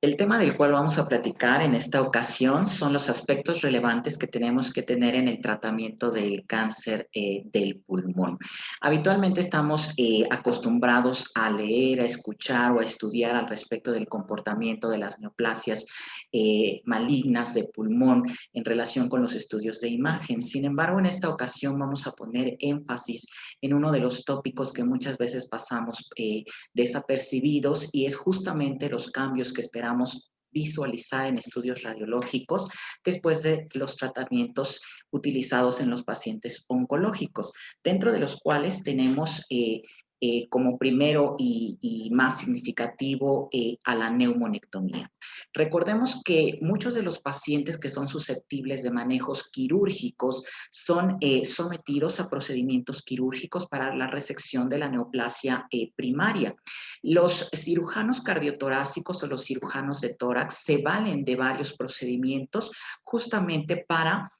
El tema del cual vamos a platicar en esta ocasión son los aspectos relevantes que tenemos que tener en el tratamiento del cáncer del pulmón. Habitualmente estamos acostumbrados a leer, a escuchar o a estudiar al respecto del comportamiento de las neoplasias malignas de pulmón en relación con los estudios de imagen. Sin embargo, en esta ocasión vamos a poner énfasis en uno de los tópicos que muchas veces pasamos desapercibidos, y es justamente los cambios que esperamos visualizar en estudios radiológicos después de los tratamientos utilizados en los pacientes oncológicos, dentro de los cuales tenemos como primero y más significativo a la neumonectomía. Recordemos que muchos de los pacientes que son susceptibles de manejos quirúrgicos son sometidos a procedimientos quirúrgicos para la resección de la neoplasia primaria. Los cirujanos cardiotorácicos o los cirujanos de tórax se valen de varios procedimientos justamente para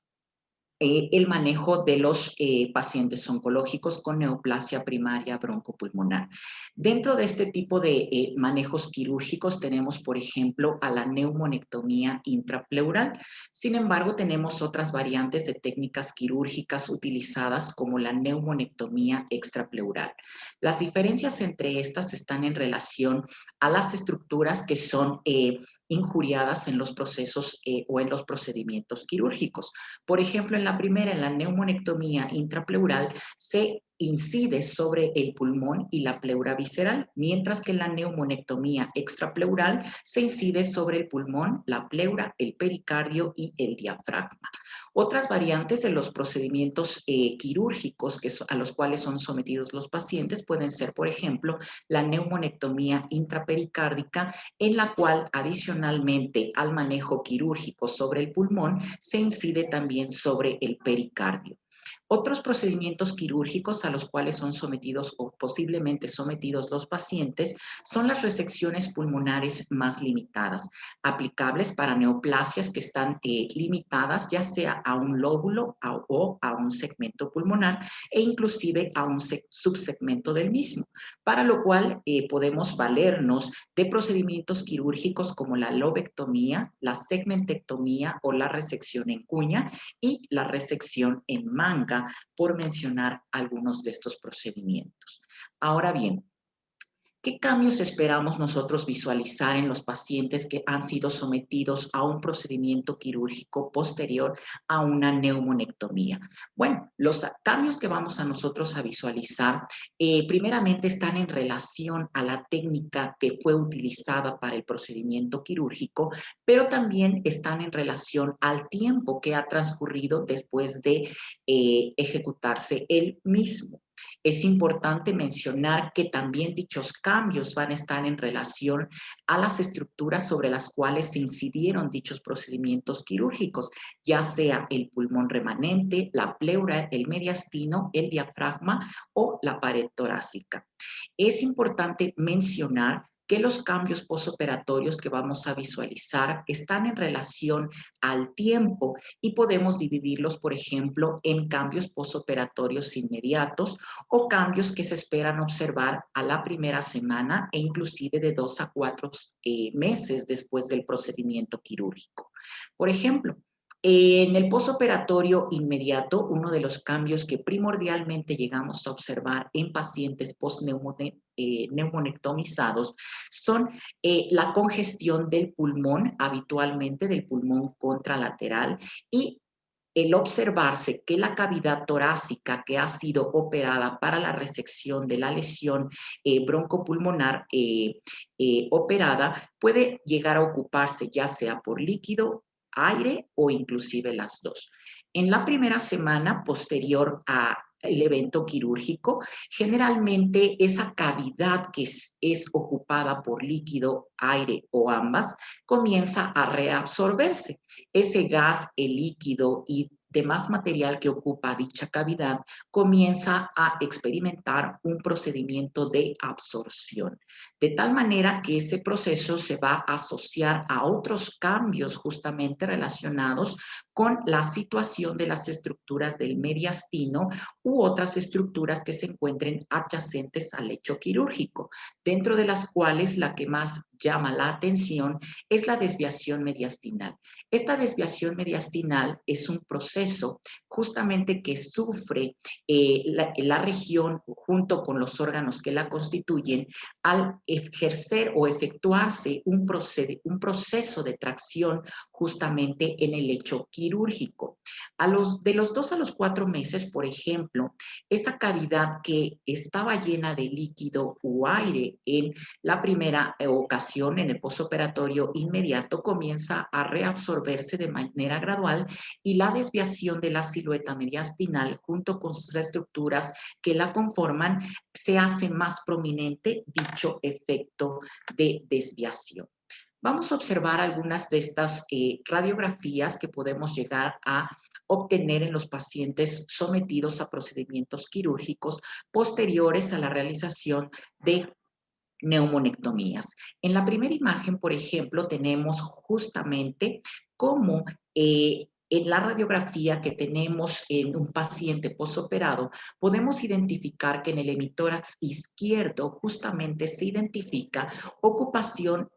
el manejo de los pacientes oncológicos con neoplasia primaria broncopulmonar. Dentro de este tipo de manejos quirúrgicos tenemos, por ejemplo, a la neumonectomía intrapleural. Sin embargo, tenemos otras variantes de técnicas quirúrgicas utilizadas como la neumonectomía extrapleural. Las diferencias entre estas están en relación a las estructuras que son injuriadas en los procesos o en los procedimientos quirúrgicos. Por ejemplo, en la primera, en la neumonectomía intrapleural, se incide sobre el pulmón y la pleura visceral, mientras que en la neumonectomía extrapleural se incide sobre el pulmón, la pleura, el pericardio y el diafragma. Otras variantes de los procedimientos quirúrgicos a los cuales son sometidos los pacientes pueden ser, por ejemplo, la neumonectomía intrapericárdica, en la cual adicionalmente al manejo quirúrgico sobre el pulmón se incide también sobre el pericardio. Otros procedimientos quirúrgicos a los cuales son sometidos o posiblemente sometidos los pacientes son las resecciones pulmonares más limitadas, aplicables para neoplasias que están limitadas ya sea a un lóbulo o a un segmento pulmonar, e inclusive a un subsegmento del mismo, para lo cual podemos valernos de procedimientos quirúrgicos como la lobectomía, la segmentectomía o la resección en cuña y la resección en manga, por mencionar algunos de estos procedimientos. Ahora bien, ¿qué cambios esperamos nosotros visualizar en los pacientes que han sido sometidos a un procedimiento quirúrgico posterior a una neumonectomía? Bueno, los cambios que vamos a nosotros a visualizar primeramente están en relación a la técnica que fue utilizada para el procedimiento quirúrgico, pero también están en relación al tiempo que ha transcurrido después de ejecutarse el mismo. Es importante mencionar que también dichos cambios van a estar en relación a las estructuras sobre las cuales se incidieron dichos procedimientos quirúrgicos, ya sea el pulmón remanente, la pleura, el mediastino, el diafragma o la pared torácica. Es importante mencionar que los cambios posoperatorios que vamos a visualizar están en relación al tiempo y podemos dividirlos, por ejemplo, en cambios posoperatorios inmediatos o cambios que se esperan observar a la primera semana e inclusive de 2 a 4 meses después del procedimiento quirúrgico. Por ejemplo, en el posoperatorio inmediato, uno de los cambios que primordialmente llegamos a observar en pacientes postneumonectomizados son la congestión del pulmón, habitualmente del pulmón contralateral, y el observarse que la cavidad torácica que ha sido operada para la resección de la lesión broncopulmonar operada puede llegar a ocuparse ya sea por líquido, aire o inclusive las dos. En la primera semana posterior a el evento quirúrgico, generalmente esa cavidad que es ocupada por líquido, aire o ambas, comienza a reabsorberse. Ese gas, el líquido y demás material que ocupa dicha cavidad comienza a experimentar un procedimiento de absorción, de tal manera que ese proceso se va a asociar a otros cambios justamente relacionados con la situación de las estructuras del mediastino u otras estructuras que se encuentren adyacentes al lecho quirúrgico, dentro de las cuales la que más llama la atención es la desviación mediastinal. Esta desviación mediastinal es un proceso justamente que sufre la región junto con los órganos que la constituyen al ejercer o efectuarse un proceso de tracción justamente en el lecho quirúrgico. De los 2 a los 4 meses, por ejemplo, esa cavidad que estaba llena de líquido o aire en la primera ocasión, en el posoperatorio inmediato, comienza a reabsorberse de manera gradual y la desviación de la silueta mediastinal junto con sus estructuras que la conforman se hace más prominente dicho efecto de desviación. Vamos a observar algunas de estas radiografías que podemos llegar a obtener en los pacientes sometidos a procedimientos quirúrgicos posteriores a la realización de neumonectomías. En la primera imagen, por ejemplo, tenemos justamente cómo en la radiografía que tenemos en un paciente posoperado, podemos identificar que en el hemitórax izquierdo justamente se identifica ocupación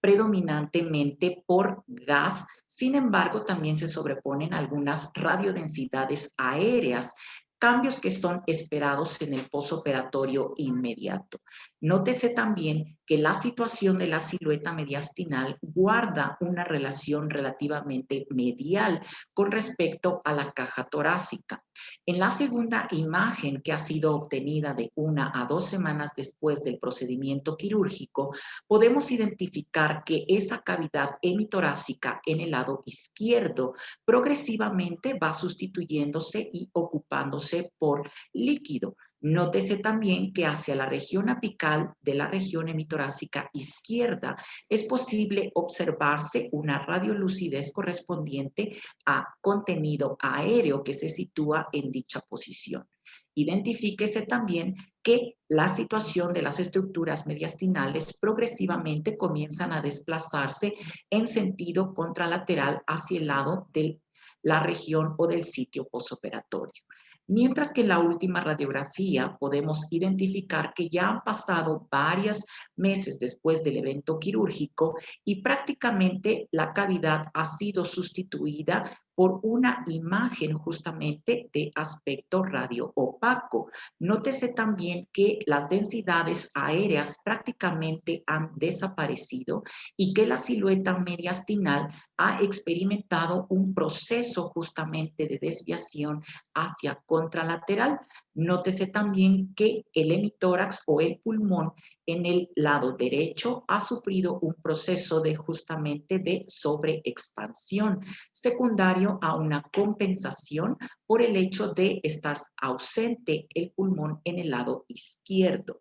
predominantemente por gas. Sin embargo, también se sobreponen algunas radiodensidades aéreas, cambios que son esperados en el posoperatorio inmediato. Nótese también que la situación de la silueta mediastinal guarda una relación relativamente medial con respecto a la caja torácica. En la segunda imagen, que ha sido obtenida de 1 a 2 semanas después del procedimiento quirúrgico, podemos identificar que esa cavidad hemitorácica en el lado izquierdo progresivamente va sustituyéndose y ocupándose por líquido. Nótese también que hacia la región apical de la región hemitorácica izquierda es posible observarse una radiolucidez correspondiente a contenido aéreo que se sitúa en dicha posición. Identifíquese también que la situación de las estructuras mediastinales progresivamente comienzan a desplazarse en sentido contralateral hacia el lado de la región o del sitio posoperatorio. Mientras que en la última radiografía podemos identificar que ya han pasado varios meses después del evento quirúrgico y prácticamente la cavidad ha sido sustituida por una imagen justamente de aspecto radioopaco. Nótese también que las densidades aéreas prácticamente han desaparecido y que la silueta mediastinal ha experimentado un proceso justamente de desviación hacia contralateral. Nótese también que el hemitórax o el pulmón en el lado derecho ha sufrido un proceso de justamente de sobreexpansión, secundario a una compensación por el hecho de estar ausente el pulmón en el lado izquierdo.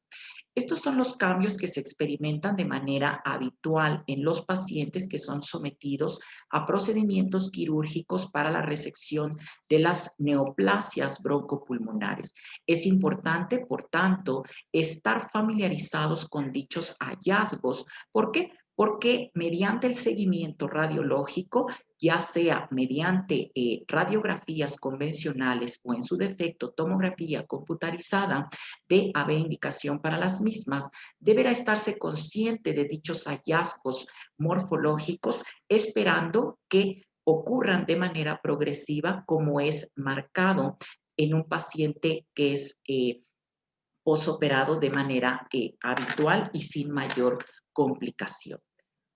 Estos son los cambios que se experimentan de manera habitual en los pacientes que son sometidos a procedimientos quirúrgicos para la resección de las neoplasias broncopulmonares. Es importante, por tanto, estar familiarizados con dichos hallazgos. ¿Por qué? Porque mediante el seguimiento radiológico, ya sea mediante radiografías convencionales o en su defecto tomografía computarizada de haber indicación para las mismas, deberá estarse consciente de dichos hallazgos morfológicos, esperando que ocurran de manera progresiva como es marcado en un paciente que es posoperado de manera habitual y sin mayor complicación.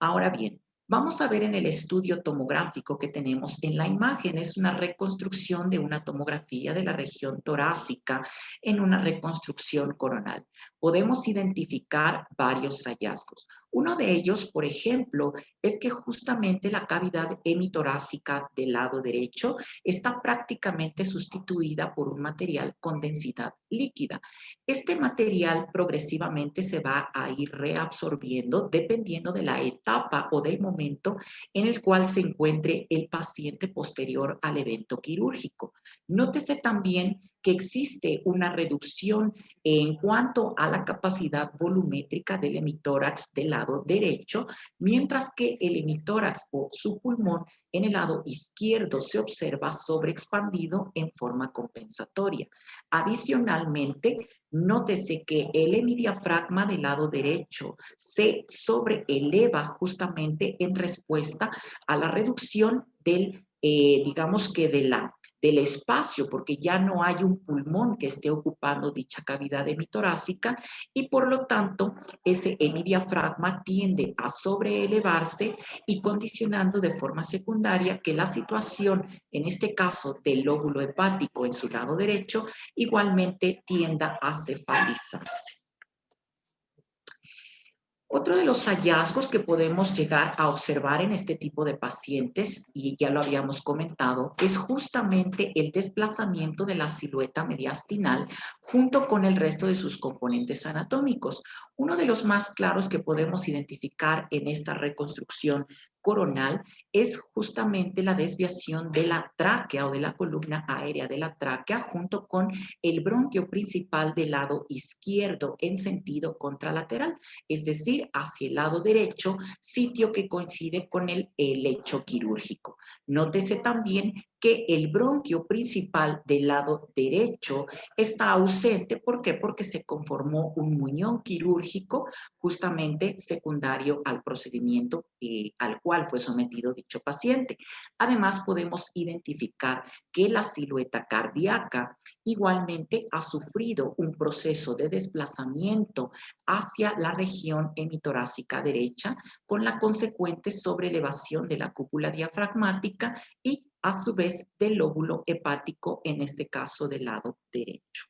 Ahora bien, vamos a ver en el estudio tomográfico que tenemos en la imagen. Es una reconstrucción de una tomografía de la región torácica en una reconstrucción coronal. Podemos identificar varios hallazgos. Uno de ellos, por ejemplo, es que justamente la cavidad hemitorácica del lado derecho está prácticamente sustituida por un material con densidad líquida. Este material progresivamente se va a ir reabsorbiendo dependiendo de la etapa o del momento en el cual se encuentre el paciente posterior al evento quirúrgico. Nótese también que existe una reducción en cuanto a la capacidad volumétrica del hemitórax del lado derecho, mientras que el hemitórax o su pulmón en el lado izquierdo se observa sobreexpandido en forma compensatoria. Adicionalmente, nótese que el hemidiafragma del lado derecho se sobreeleva justamente en respuesta a la reducción del, digamos que del espacio, porque ya no hay un pulmón que esté ocupando dicha cavidad hemitorácica y por lo tanto ese hemidiafragma tiende a sobreelevarse y condicionando de forma secundaria que la situación, en este caso del lóbulo hepático en su lado derecho, igualmente tienda a cefalizarse. Otro de los hallazgos que podemos llegar a observar en este tipo de pacientes, y ya lo habíamos comentado, es justamente el desplazamiento de la silueta mediastinal junto con el resto de sus componentes anatómicos. Uno de los más claros que podemos identificar en esta reconstrucción coronal es justamente la desviación de la tráquea o de la columna aérea de la tráquea junto con el bronquio principal del lado izquierdo en sentido contralateral, es decir, hacia el lado derecho, sitio que coincide con el lecho quirúrgico. Nótese también que el bronquio principal del lado derecho está ausente. ¿Por qué? Porque se conformó un muñón quirúrgico justamente secundario al procedimiento al cual fue sometido dicho paciente. Además, podemos identificar que la silueta cardíaca igualmente ha sufrido un proceso de desplazamiento hacia la región hemitorácica derecha, con la consecuente sobreelevación de la cúpula diafragmática y a su vez del lóbulo hepático, en este caso del lado derecho.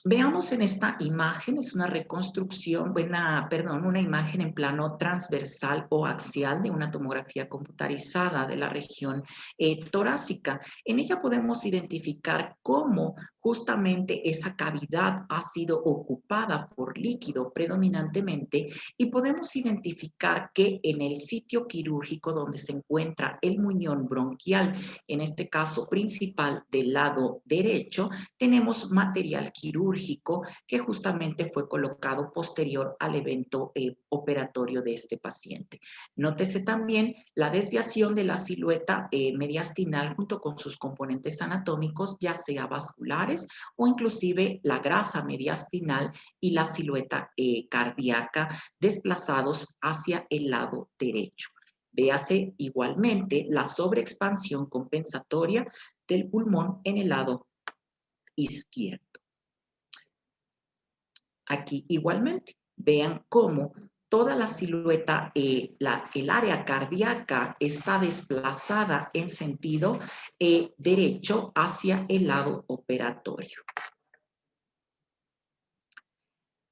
Veamos en esta imagen, es una reconstrucción, una imagen en plano transversal o axial de una tomografía computarizada de la región torácica. En ella podemos identificar cómo justamente esa cavidad ha sido ocupada por líquido predominantemente y podemos identificar que en el sitio quirúrgico donde se encuentra el muñón bronquial, en este caso principal del lado derecho, tenemos material quirúrgico que justamente fue colocado posterior al evento operatorio de este paciente. Nótese también la desviación de la silueta mediastinal junto con sus componentes anatómicos, ya sea vasculares o inclusive la grasa mediastinal y la silueta cardíaca desplazados hacia el lado derecho. Véase igualmente la sobreexpansión compensatoria del pulmón en el lado izquierdo. Aquí igualmente, vean cómo toda la silueta, el área cardíaca está desplazada en sentido derecho hacia el lado operatorio.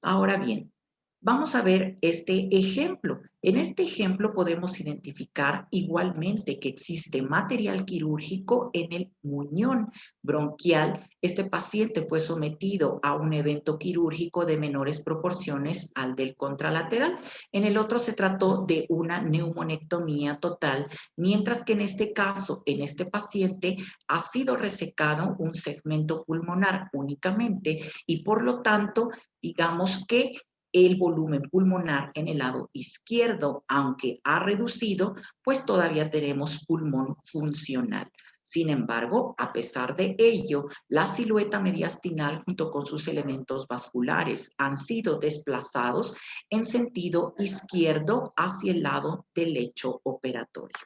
Ahora bien, vamos a ver este ejemplo. En este ejemplo podemos identificar igualmente que existe material quirúrgico en el muñón bronquial. Este paciente fue sometido a un evento quirúrgico de menores proporciones al del contralateral. En el otro se trató de una neumonectomía total, mientras que en este caso, en este paciente, ha sido resecado un segmento pulmonar únicamente y por lo tanto, digamos que el volumen pulmonar en el lado izquierdo, aunque ha reducido, pues todavía tenemos pulmón funcional. Sin embargo, a pesar de ello, la silueta mediastinal junto con sus elementos vasculares han sido desplazados en sentido izquierdo hacia el lado del lecho operatorio.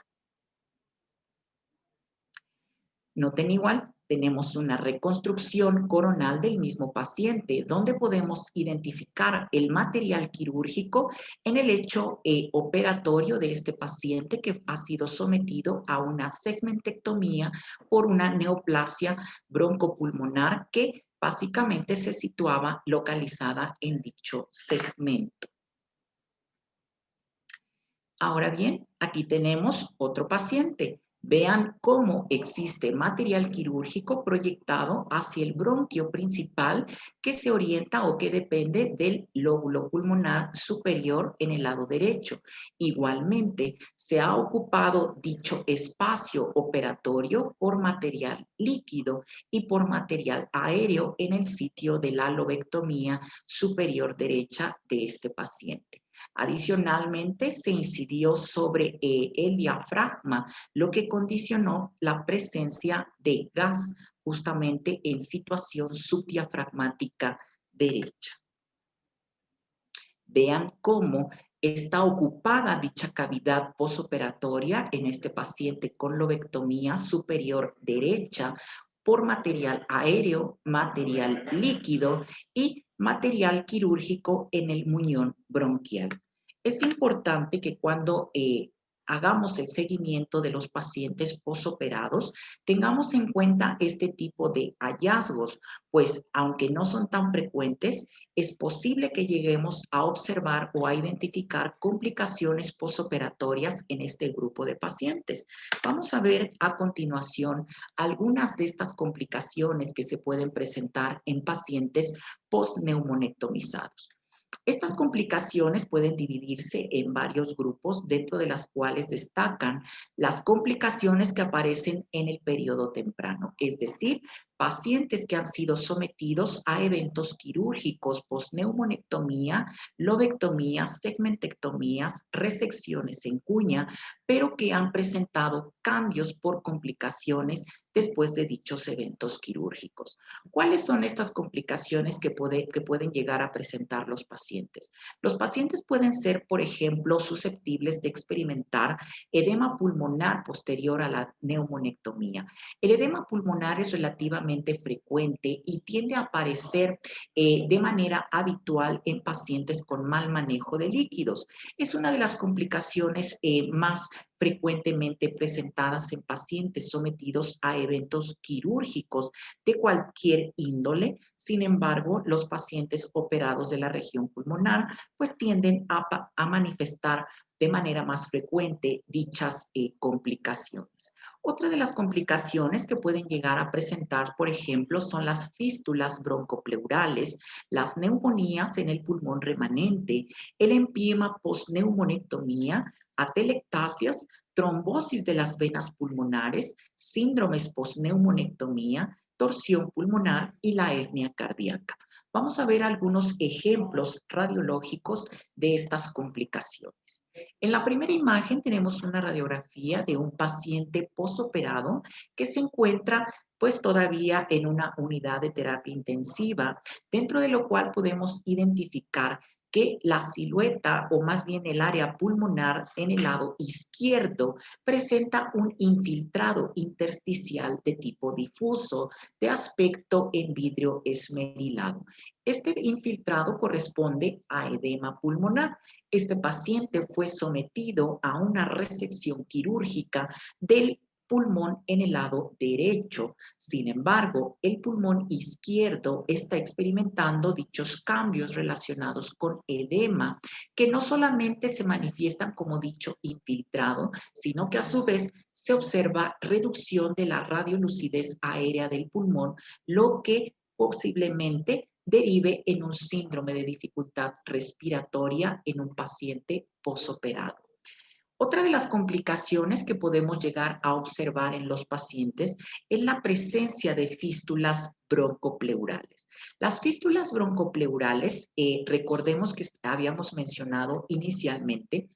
Noten igual, tenemos una reconstrucción coronal del mismo paciente, donde podemos identificar el material quirúrgico en el hecho operatorio de este paciente que ha sido sometido a una segmentectomía por una neoplasia broncopulmonar que básicamente se situaba localizada en dicho segmento. Ahora bien, aquí tenemos otro paciente. Vean cómo existe material quirúrgico proyectado hacia el bronquio principal que se orienta o que depende del lóbulo pulmonar superior en el lado derecho. Igualmente, se ha ocupado dicho espacio operatorio por material líquido y por material aéreo en el sitio de la lobectomía superior derecha de este paciente. Adicionalmente, se incidió sobre el diafragma, lo que condicionó la presencia de gas justamente en situación subdiafragmática derecha. Vean cómo está ocupada dicha cavidad posoperatoria en este paciente con lobectomía superior derecha por material aéreo, material líquido y material quirúrgico en el muñón bronquial. Es importante que cuando hagamos el seguimiento de los pacientes posoperados, tengamos en cuenta este tipo de hallazgos, pues aunque no son tan frecuentes, es posible que lleguemos a observar o a identificar complicaciones posoperatorias en este grupo de pacientes. Vamos a ver a continuación algunas de estas complicaciones que se pueden presentar en pacientes postneumonectomizados. Estas complicaciones pueden dividirse en varios grupos, dentro de las cuales destacan las complicaciones que aparecen en el periodo temprano, es decir, pacientes que han sido sometidos a eventos quirúrgicos, posneumonectomía, lobectomías, segmentectomías, resecciones en cuña, pero que han presentado cambios por complicaciones después de dichos eventos quirúrgicos. ¿Cuáles son estas complicaciones que pueden llegar a presentar los pacientes? Los pacientes pueden ser, por ejemplo, susceptibles de experimentar edema pulmonar posterior a la neumonectomía. El edema pulmonar es relativamente frecuente y tiende a aparecer de manera habitual en pacientes con mal manejo de líquidos. Es una de las complicaciones más frecuentemente presentadas en pacientes sometidos a eventos quirúrgicos de cualquier índole. Sin embargo, los pacientes operados de la región pulmonar pues tienden a manifestar de manera más frecuente dichas complicaciones. Otra de las complicaciones que pueden llegar a presentar, por ejemplo, son las fístulas broncopleurales, las neumonías en el pulmón remanente, el empiema postneumonectomía, atelectasias, trombosis de las venas pulmonares, síndromes postneumonectomía, torsión pulmonar y la hernia cardíaca. Vamos a ver algunos ejemplos radiológicos de estas complicaciones. En la primera imagen tenemos una radiografía de un paciente posoperado que se encuentra pues todavía en una unidad de terapia intensiva, dentro de lo cual podemos identificar que la silueta o más bien el área pulmonar en el lado izquierdo presenta un infiltrado intersticial de tipo difuso de aspecto en vidrio esmerilado. Este infiltrado corresponde a edema pulmonar. Este paciente fue sometido a una resección quirúrgica del pulmón en el lado derecho. Sin embargo, el pulmón izquierdo está experimentando dichos cambios relacionados con edema, que no solamente se manifiestan como dicho infiltrado, sino que a su vez se observa reducción de la radiolucidez aérea del pulmón, lo que posiblemente derive en un síndrome de dificultad respiratoria en un paciente posoperado. Otra de las complicaciones que podemos llegar a observar en los pacientes es la presencia de fístulas broncopleurales. Las fístulas broncopleurales, recordemos que habíamos mencionado inicialmente,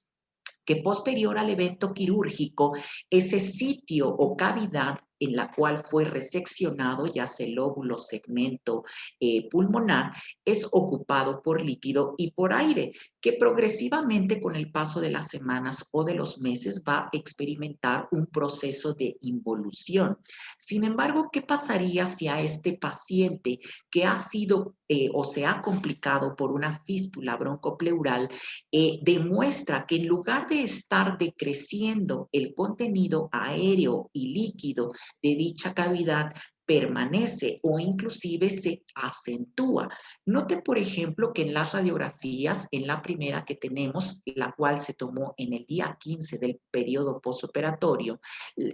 que posterior al evento quirúrgico, ese sitio o cavidad en la cual fue reseccionado, ya sea el lóbulo, segmento pulmonar, es ocupado por líquido y por aire, que progresivamente con el paso de las semanas o de los meses va a experimentar un proceso de involución. Sin embargo, ¿qué pasaría si a este paciente que ha sido o se ha complicado por una fístula broncopleural demuestra que en lugar de estar decreciendo el contenido aéreo y líquido de dicha cavidad, permanece o inclusive se acentúa. Note, por ejemplo, que en las radiografías, en la primera que tenemos, la cual se tomó en el día 15 del periodo posoperatorio,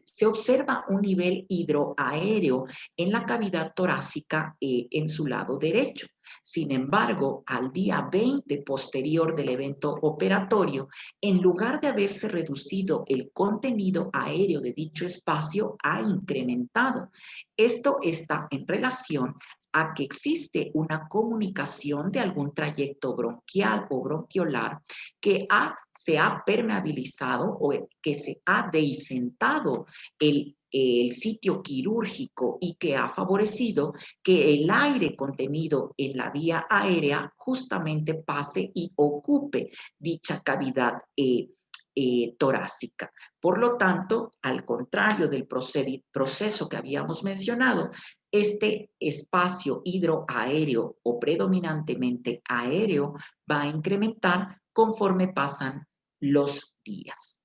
se observa un nivel hidroaéreo en la cavidad torácica en su lado derecho. Sin embargo, al día 20 posterior del evento operatorio, en lugar de haberse reducido el contenido aéreo de dicho espacio, ha incrementado. Esto está en relación a que existe una comunicación de algún trayecto bronquial o bronquiolar que se ha permeabilizado o que se ha dehiscentado el sitio quirúrgico y que ha favorecido que el aire contenido en la vía aérea justamente pase y ocupe dicha cavidad torácica. Por lo tanto, al contrario del proceso que habíamos mencionado, este espacio hidroaéreo o predominantemente aéreo va a incrementar conforme pasan los días.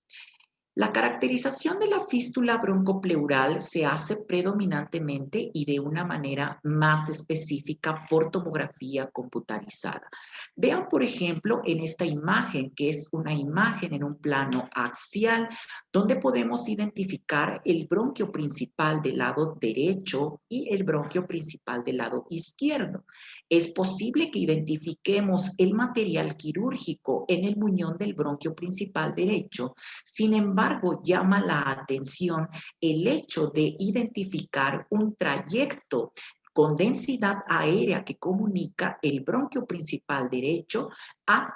La caracterización de la fístula broncopleural se hace predominantemente y de una manera más específica por tomografía computarizada. Vean, por ejemplo, en esta imagen, que es una imagen en un plano axial, donde podemos identificar el bronquio principal del lado derecho y el bronquio principal del lado izquierdo. Es posible que identifiquemos el material quirúrgico en el muñón del bronquio principal derecho. Sin embargo, llama la atención el hecho de identificar un trayecto con densidad aérea que comunica el bronquio principal derecho a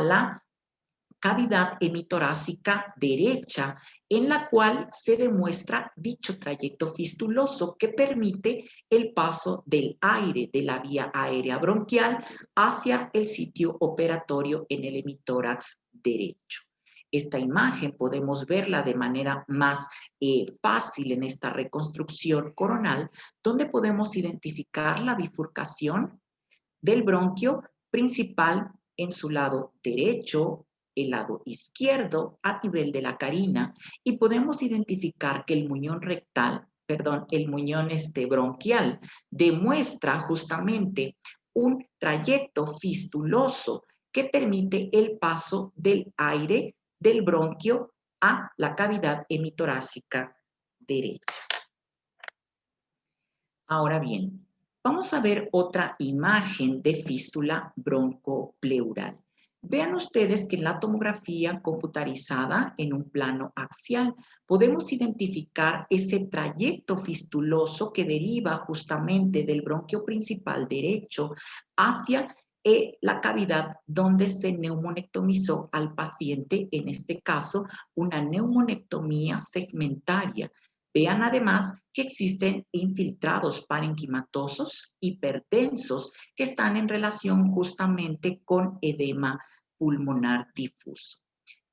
la cavidad hemitorácica derecha, en la cual se demuestra dicho trayecto fistuloso que permite el paso del aire de la vía aérea bronquial hacia el sitio operatorio en el hemitórax derecho. Esta imagen podemos verla de manera más fácil en esta reconstrucción coronal, donde podemos identificar la bifurcación del bronquio principal en su lado derecho, el lado izquierdo a nivel de la carina, y podemos identificar que el muñón rectal, perdón, el muñón bronquial demuestra justamente un trayecto fistuloso que permite el paso del aire del bronquio a la cavidad hemitorácica derecha. Ahora bien, vamos a ver otra imagen de fístula broncopleural. Vean ustedes que en la tomografía computarizada en un plano axial podemos identificar ese trayecto fistuloso que deriva justamente del bronquio principal derecho hacia la cavidad donde se neumonectomizó al paciente, en este caso una neumonectomía segmentaria. Vean además que existen infiltrados parenquimatosos hipertensos que están en relación justamente con edema pulmonar difuso.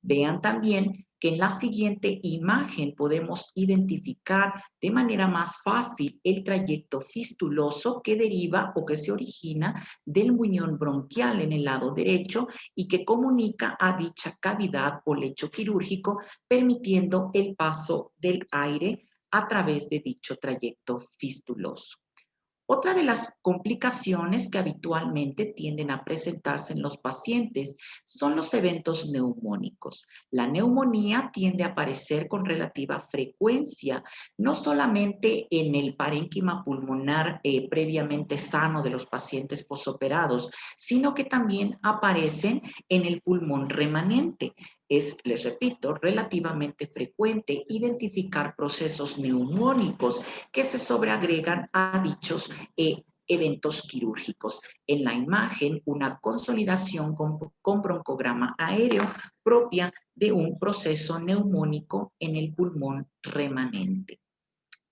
Vean también que en la siguiente imagen podemos identificar de manera más fácil el trayecto fistuloso que deriva o que se origina del muñón bronquial en el lado derecho y que comunica a dicha cavidad o lecho quirúrgico, permitiendo el paso del aire a través de dicho trayecto fistuloso. Otra de las complicaciones que habitualmente tienden a presentarse en los pacientes son los eventos neumónicos. La neumonía tiende a aparecer con relativa frecuencia, no solamente en el parénquima pulmonar previamente sano de los pacientes posoperados, sino que también aparecen en el pulmón remanente. Es, les repito, relativamente frecuente identificar procesos neumónicos que se sobreagregan a dichos eventos quirúrgicos. En la imagen, una consolidación con broncograma aéreo propia de un proceso neumónico en el pulmón remanente.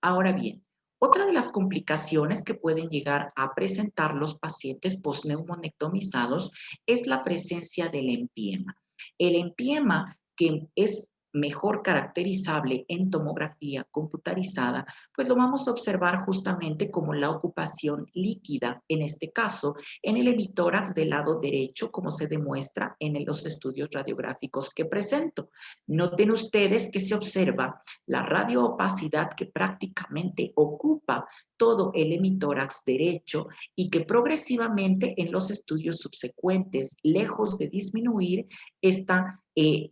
Ahora bien, otra de las complicaciones que pueden llegar a presentar los pacientes postneumonectomizados es la presencia del empiema. El empiema, que es mejor caracterizable en tomografía computarizada, pues lo vamos a observar justamente como la ocupación líquida, en este caso, en el hemitórax del lado derecho, como se demuestra en los estudios radiográficos que presento. Noten ustedes que se observa la radioopacidad que prácticamente ocupa todo el hemitórax derecho y que progresivamente en los estudios subsecuentes, lejos de disminuir, esta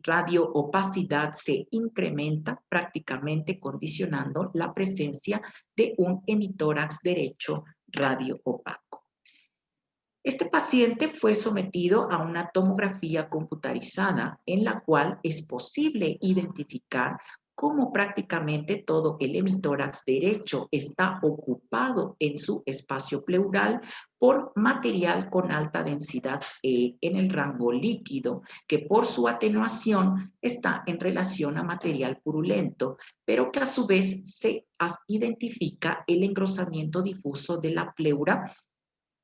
radioopacidad se incrementa prácticamente condicionando la presencia de un hemitórax derecho radioopaco. Este paciente fue sometido a una tomografía computarizada en la cual es posible identificar cómo prácticamente todo el hemitórax derecho está ocupado en su espacio pleural por material con alta densidad en el rango líquido, que por su atenuación está en relación a material purulento, pero que a su vez se identifica el engrosamiento difuso de la pleura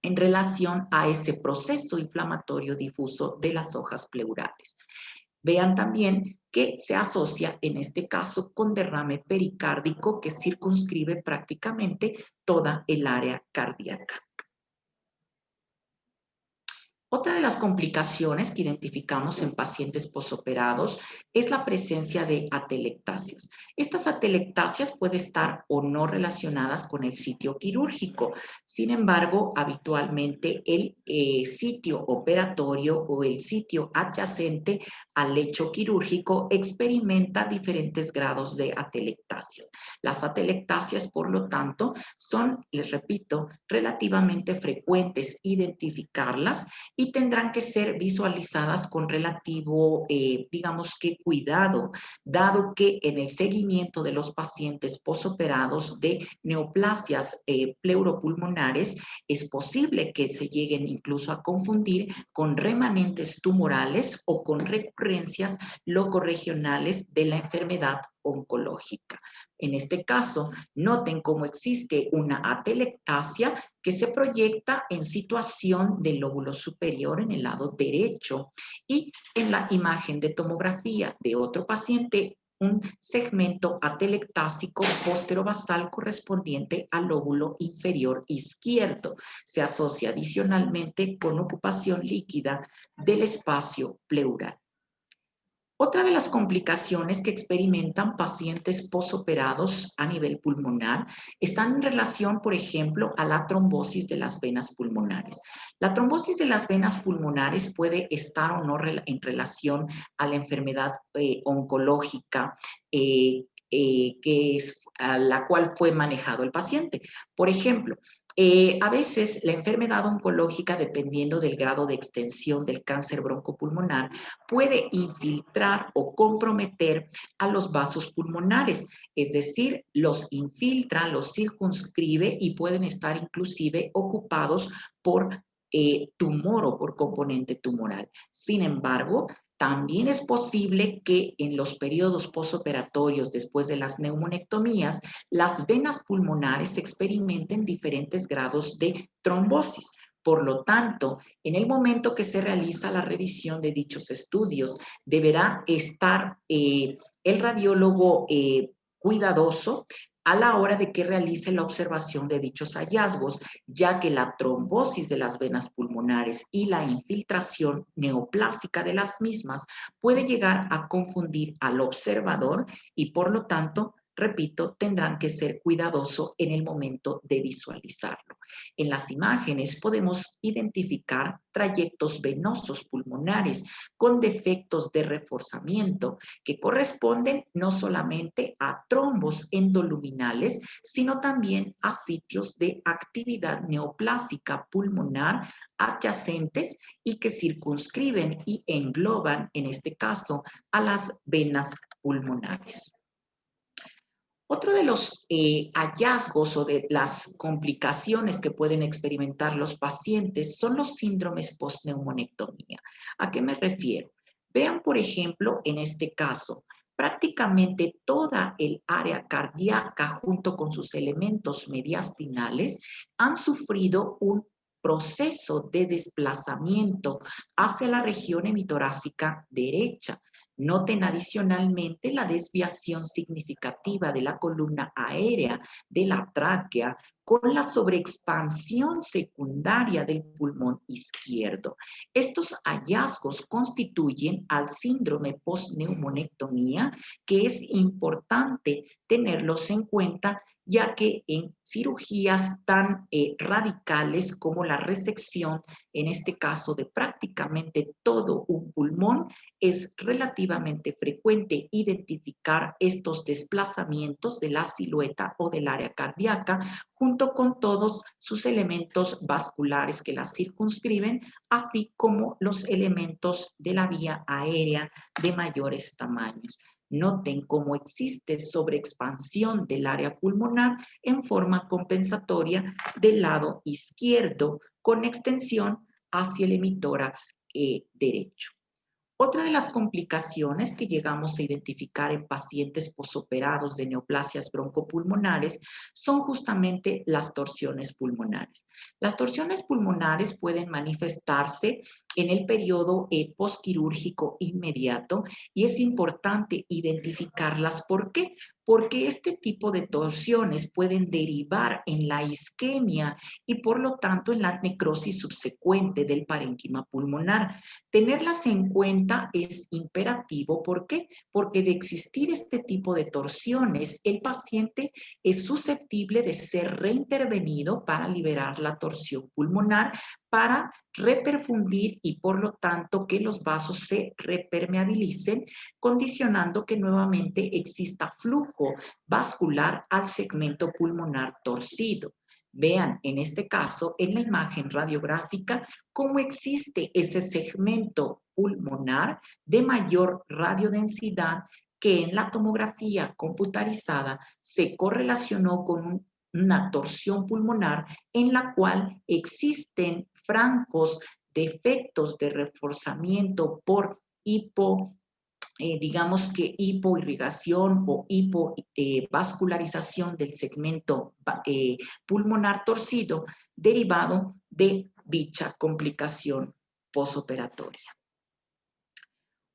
en relación a ese proceso inflamatorio difuso de las hojas pleurales. Vean también que se asocia en este caso con derrame pericárdico que circunscribe prácticamente toda el área cardíaca. Otra de las complicaciones que identificamos en pacientes posoperados es la presencia de atelectasias. Estas atelectasias pueden estar o no relacionadas con el sitio quirúrgico. Sin embargo, habitualmente el sitio operatorio o el sitio adyacente al lecho quirúrgico experimenta diferentes grados de atelectasias. Las atelectasias, por lo tanto, son, les repito, relativamente frecuentes identificarlas y tendrán que ser visualizadas con relativo, digamos que cuidado, dado que en el seguimiento de los pacientes posoperados de neoplasias pleuropulmonares es posible que se lleguen incluso a confundir con remanentes tumorales o con recurrencias locorregionales de la enfermedad oncológica. En este caso, noten cómo existe una atelectasia que se proyecta en situación del lóbulo superior en el lado derecho y en la imagen de tomografía de otro paciente un segmento atelectásico posterobasal correspondiente al lóbulo inferior izquierdo. Se asocia adicionalmente con ocupación líquida del espacio pleural. Otra de las complicaciones que experimentan pacientes posoperados a nivel pulmonar están en relación, por ejemplo, a la trombosis de las venas pulmonares. La trombosis de las venas pulmonares puede estar o no en relación a la enfermedad oncológica que es a la cual fue manejado el paciente. Por ejemplo, a veces la enfermedad oncológica, dependiendo del grado de extensión del cáncer broncopulmonar, puede infiltrar o comprometer a los vasos pulmonares, es decir, los infiltra, los circunscribe y pueden estar inclusive ocupados por tumor o por componente tumoral. Sin embargo, también es posible que en los periodos posoperatorios después de las neumonectomías, las venas pulmonares experimenten diferentes grados de trombosis. Por lo tanto, en el momento que se realiza la revisión de dichos estudios, deberá estar el radiólogo cuidadoso a la hora de que realice la observación de dichos hallazgos, ya que la trombosis de las venas pulmonares y la infiltración neoplásica de las mismas puede llegar a confundir al observador y por lo tanto, repito, tendrán que ser cuidadosos en el momento de visualizarlo. En las imágenes podemos identificar trayectos venosos pulmonares con defectos de reforzamiento que corresponden no solamente a trombos endoluminales, sino también a sitios de actividad neoplásica pulmonar adyacentes y que circunscriben y engloban, en este caso, a las venas pulmonares. Otro de los hallazgos o de las complicaciones que pueden experimentar los pacientes son los síndromes postneumonectomía. ¿A qué me refiero? Vean, por ejemplo, en este caso, prácticamente toda el área cardíaca junto con sus elementos mediastinales han sufrido un proceso de desplazamiento hacia la región hemitorácica derecha. Noten adicionalmente la desviación significativa de la columna aérea de la tráquea con la sobreexpansión secundaria del pulmón izquierdo. Estos hallazgos constituyen al síndrome postneumonectomía, que es importante tenerlos en cuenta, ya que en cirugías tan radicales como la resección, en este caso de prácticamente todo un pulmón, es relativamente frecuente identificar estos desplazamientos de la silueta o del área cardíaca junto con todos sus elementos vasculares que la circunscriben, así como los elementos de la vía aérea de mayores tamaños. Noten cómo existe sobreexpansión del área pulmonar en forma compensatoria del lado izquierdo con extensión hacia el hemitórax derecho. Otra de las complicaciones que llegamos a identificar en pacientes posoperados de neoplasias broncopulmonares son justamente las torsiones pulmonares. Las torsiones pulmonares pueden manifestarse en el periodo posquirúrgico inmediato y es importante identificarlas. ¿Por qué? Porque este tipo de torsiones pueden derivar en la isquemia y por lo tanto en la necrosis subsecuente del parénquima pulmonar. Tenerlas en cuenta es imperativo. ¿Por qué? Porque de existir este tipo de torsiones, el paciente es susceptible de ser reintervenido para liberar la torsión pulmonar, para reperfundir y por lo tanto que los vasos se repermeabilicen, condicionando que nuevamente exista flujo vascular al segmento pulmonar torcido. Vean en este caso, en la imagen radiográfica, cómo existe ese segmento pulmonar de mayor radiodensidad que en la tomografía computarizada se correlacionó con una torsión pulmonar en la cual existen francos defectos de reforzamiento por digamos que hipoirrigación o hipovascularización del segmento pulmonar torcido derivado de dicha complicación posoperatoria.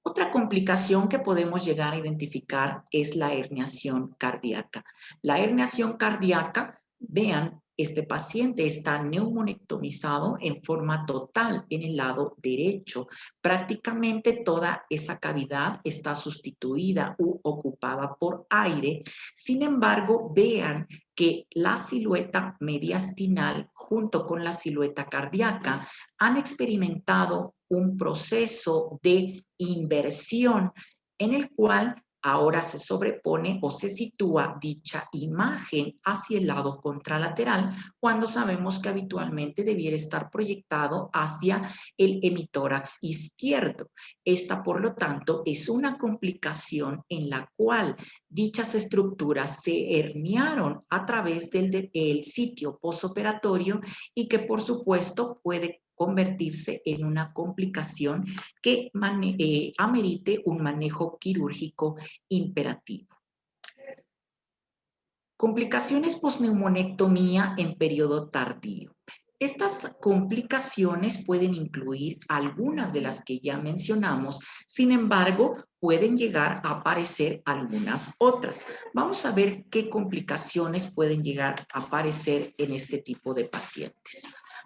Otra complicación que podemos llegar a identificar es la herniación cardíaca. La herniación cardíaca, vean, este paciente está neumonectomizado en forma total en el lado derecho. Prácticamente toda esa cavidad está sustituida u ocupada por aire. Sin embargo, vean que la silueta mediastinal junto con la silueta cardíaca han experimentado un proceso de inversión en el cual ahora se sobrepone o se sitúa dicha imagen hacia el lado contralateral cuando sabemos que habitualmente debiera estar proyectado hacia el hemitórax izquierdo. Esta, por lo tanto, es una complicación en la cual dichas estructuras se herniaron a través del sitio posoperatorio y que, por supuesto, puede convertirse en una complicación que amerite un manejo quirúrgico imperativo. Complicaciones posneumonectomía en periodo tardío. Estas complicaciones pueden incluir algunas de las que ya mencionamos, sin embargo, pueden llegar a aparecer algunas otras. Vamos a ver qué complicaciones pueden llegar a aparecer en este tipo de pacientes.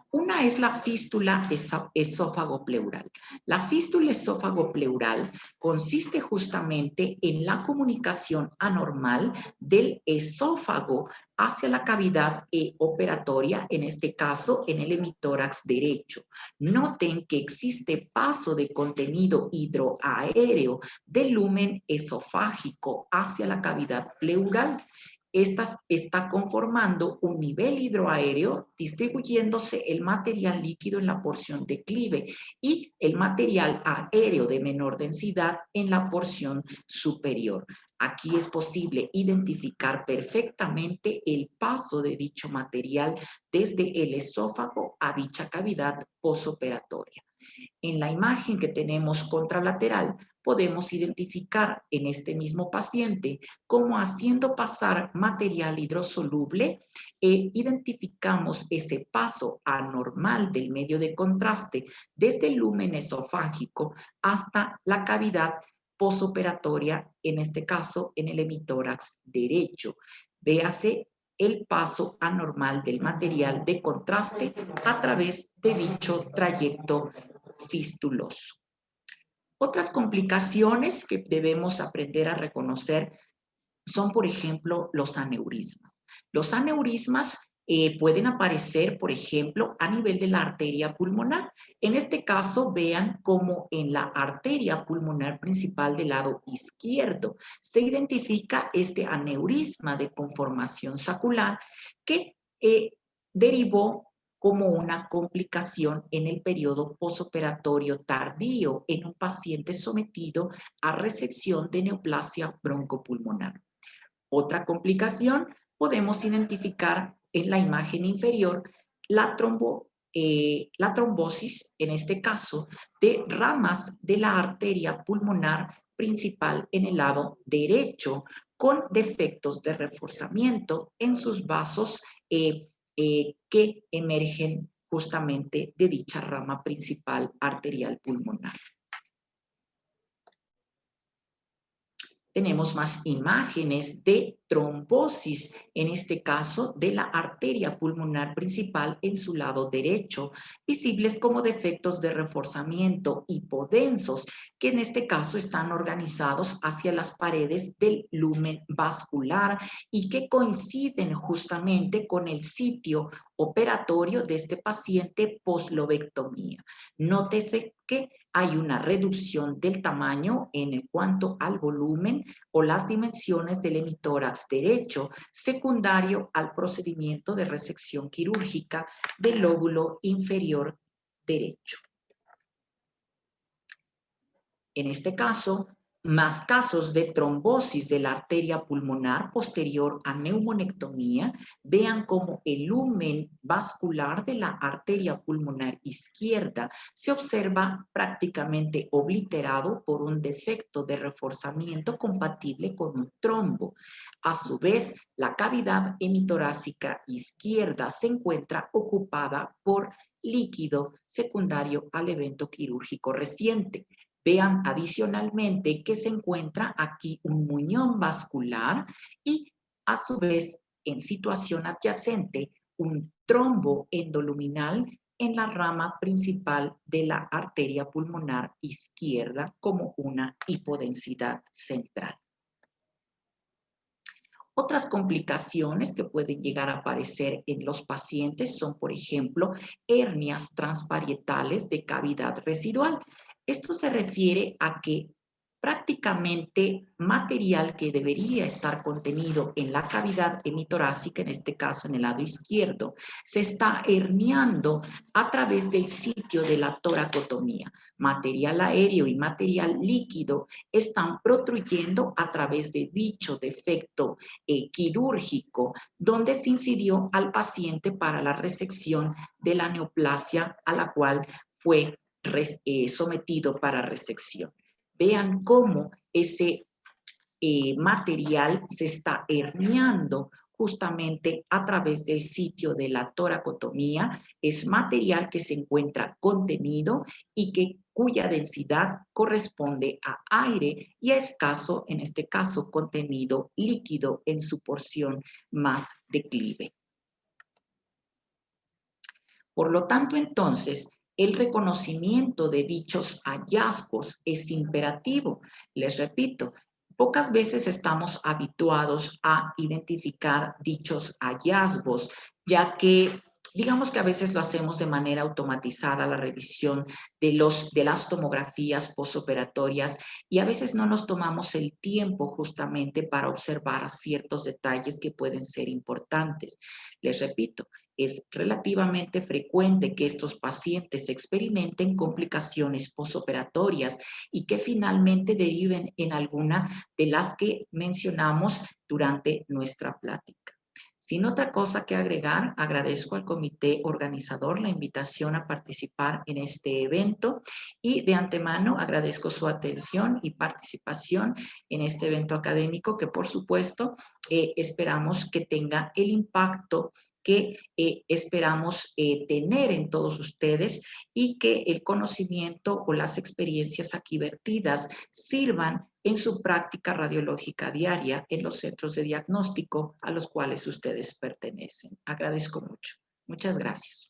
Una es la fístula esófago-pleural. La fístula esófago-pleural consiste justamente en la comunicación anormal del esófago hacia la cavidad operatoria, en este caso en el hemitórax derecho. Noten que existe paso de contenido hidroaéreo del lumen esofágico hacia la cavidad pleural. Esta está conformando un nivel hidroaéreo, distribuyéndose el material líquido en la porción declive y el material aéreo de menor densidad en la porción superior. Aquí es posible identificar perfectamente el paso de dicho material desde el esófago a dicha cavidad posoperatoria. En la imagen que tenemos contralateral, podemos identificar en este mismo paciente cómo haciendo pasar material hidrosoluble, identificamos ese paso anormal del medio de contraste desde el lumen esofágico hasta la cavidad posoperatoria, en este caso en el hemitórax derecho. Véase el paso anormal del material de contraste a través de dicho trayecto fistuloso. Otras complicaciones que debemos aprender a reconocer son, por ejemplo, los aneurismas. Los aneurismas pueden aparecer, por ejemplo, a nivel de la arteria pulmonar. En este caso, vean cómo en la arteria pulmonar principal del lado izquierdo se identifica este aneurisma de conformación sacular que derivó como una complicación en el periodo posoperatorio tardío en un paciente sometido a resección de neoplasia broncopulmonar. Otra complicación podemos identificar en la imagen inferior la trombosis, en este caso, de ramas de la arteria pulmonar principal en el lado derecho, con defectos de reforzamiento en sus vasos que emergen justamente de dicha rama principal arterial pulmonar. Tenemos más imágenes de trombosis, en este caso de la arteria pulmonar principal en su lado derecho, visibles como defectos de reforzamiento hipodensos, que en este caso están organizados hacia las paredes del lumen vascular y que coinciden justamente con el sitio operatorio de este paciente post-lobectomía. Nótese que hay una reducción del tamaño en cuanto al volumen o las dimensiones del hemitórax derecho, secundario al procedimiento de resección quirúrgica del lóbulo inferior derecho. En este caso, más casos de trombosis de la arteria pulmonar posterior a neumonectomía, vean cómo el lumen vascular de la arteria pulmonar izquierda se observa prácticamente obliterado por un defecto de reforzamiento compatible con un trombo. A su vez, la cavidad hemitorácica izquierda se encuentra ocupada por líquido secundario al evento quirúrgico reciente. Vean adicionalmente que se encuentra aquí un muñón vascular y a su vez en situación adyacente un trombo endoluminal en la rama principal de la arteria pulmonar izquierda como una hipodensidad central. Otras complicaciones que pueden llegar a aparecer en los pacientes son, por ejemplo, hernias transparietales de cavidad residual. Esto se refiere a que prácticamente material que debería estar contenido en la cavidad hemitorácica, en este caso en el lado izquierdo, se está herniando a través del sitio de la toracotomía. Material aéreo y material líquido están protruyendo a través de dicho defecto quirúrgico, donde se incidió al paciente para la resección de la neoplasia a la cual fue sometido para resección. Vean cómo ese material se está herniando justamente a través del sitio de la toracotomía. Es material que se encuentra contenido y cuya densidad corresponde a aire y a escaso, en este caso, contenido líquido en su porción más declive. Por lo tanto, entonces, el reconocimiento de dichos hallazgos es imperativo. Les repito, pocas veces estamos habituados a identificar dichos hallazgos, ya que digamos que a veces lo hacemos de manera automatizada, la revisión de las tomografías posoperatorias, y a veces no nos tomamos el tiempo justamente para observar ciertos detalles que pueden ser importantes. Les repito, es relativamente frecuente que estos pacientes experimenten complicaciones posoperatorias y que finalmente deriven en alguna de las que mencionamos durante nuestra plática. Sin otra cosa que agregar, agradezco al comité organizador la invitación a participar en este evento y de antemano agradezco su atención y participación en este evento académico que por supuesto esperamos que tenga el impacto que esperamos tener en todos ustedes y que el conocimiento o las experiencias aquí vertidas sirvan en su práctica radiológica diaria en los centros de diagnóstico a los cuales ustedes pertenecen. Agradezco mucho. Muchas gracias.